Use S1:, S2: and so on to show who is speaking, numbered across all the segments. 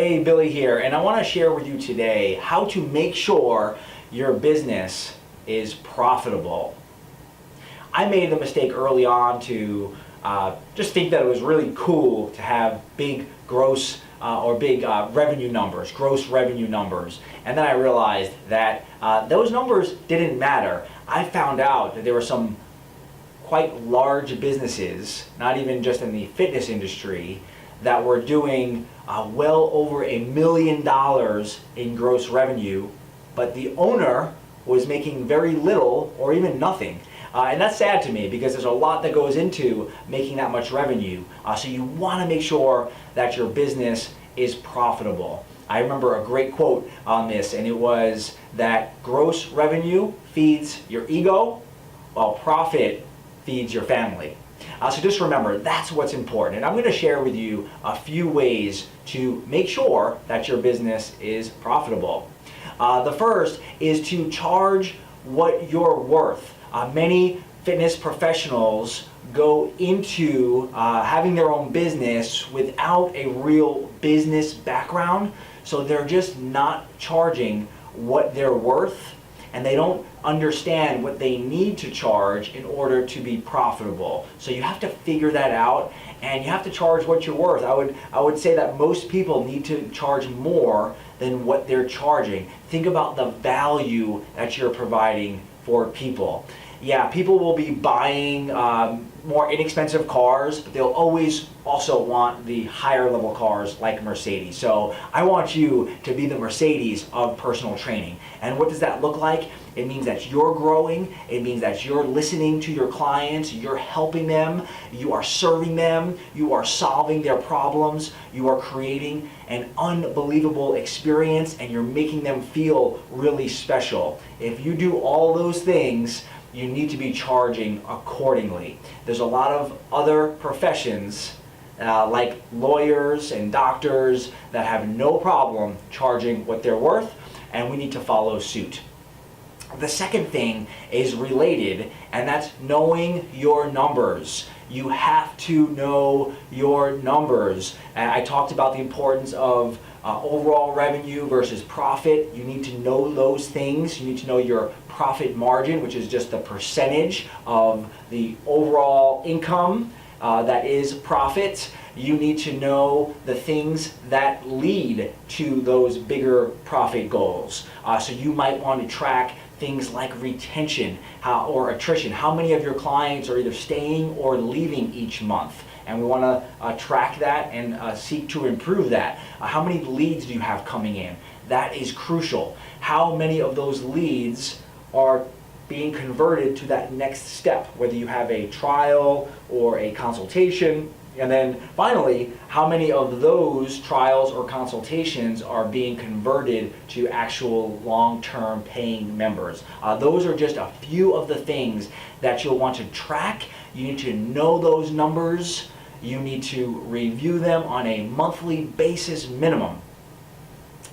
S1: Hey, Billy here, and I want to share with you today how to make sure your business is profitable. I made the mistake early on to just think that it was really cool to have big gross or big revenue numbers, gross revenue numbers, and then I realized that those numbers didn't matter. I found out that there were some quite large businesses, not even just in the fitness industry, that were doing well over $1 million in gross revenue, but the owner was making very little or even nothing. And that's sad to me because there's a lot that goes into making that much revenue. So you want to make sure that your business is profitable. I remember a great quote on this, and it was that gross revenue feeds your ego, while profit feeds your family. So just remember, that's what's important. And I'm going to share with you a few ways to make sure that your business is profitable. The first is to charge what you're worth. Many fitness professionals go into having their own business without a real business background, so they're just not charging what they're worth, and they don't understand what they need to charge in order to be profitable. So you have to figure that out, and you have to charge what you're worth. I would say that most people need to charge more than what they're charging. Think about the value that you're providing for people. Yeah, people will be buying more inexpensive cars, but they'll always also want the higher level cars like Mercedes. So I want you to be the Mercedes of personal training. And what does that look like? It means that you're growing. It means that you're listening to your clients. You're helping them. You are serving them. You are solving their problems. You are creating an unbelievable experience, and you're making them feel really special. If you do all those things, you need to be charging accordingly. There's a lot of other professions like lawyers and doctors that have no problem charging what they're worth, and we need to follow suit. The second thing is related, and that's knowing your numbers. You have to know your numbers. And I talked about the importance of overall revenue versus profit. You need to know those things. You need to know your profit margin, which is just the percentage of the overall income that is profit. You need to know the things that lead to those bigger profit goals. So you might want to track things like retention or attrition. How many of your clients are either staying or leaving each month? And we want to track that and seek to improve that. How many leads do you have coming in? That is crucial. How many of those leads are being converted to that next step, whether you have a trial or a consultation? And then finally, how many of those trials or consultations are being converted to actual long-term paying members? Those are just a few of the things that you'll want to track. You need to know those numbers. You need to review them on a monthly basis minimum.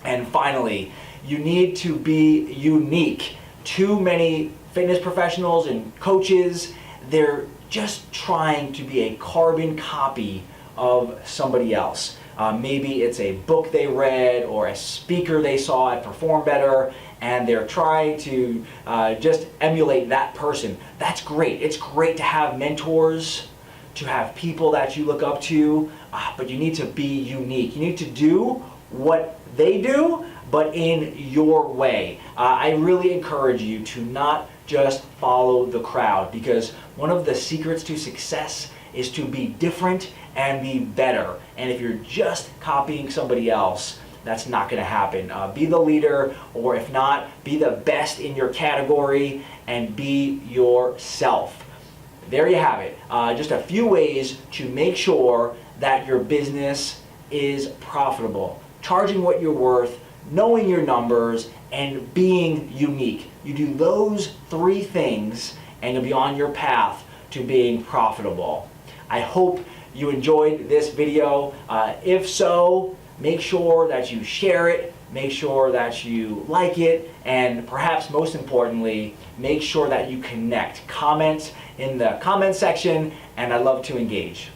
S1: And finally, you need to be unique. Too many fitness professionals and coaches, they're just trying to be a carbon copy of somebody else. Maybe it's a book they read or a speaker they saw at Perform Better, and they're trying to just emulate that person. That's great. It's great to have mentors, to have people that you look up to, but you need to be unique. You need to do what they do, but in your way. I really encourage you to not just follow the crowd, because one of the secrets to success is to be different and be better. And if you're just copying somebody else, that's not going to happen. Be the leader, or if not, be the best in your category and be yourself. There you have it. Just a few ways to make sure that your business is profitable. Charging what you're worth, knowing your numbers, and being unique. You do those three things and you'll be on your path to being profitable. I hope you enjoyed this video. If so, make sure that you share it, make sure that you like it, and perhaps most importantly, make sure that you connect. Comment in the comment section, and I'd love to engage.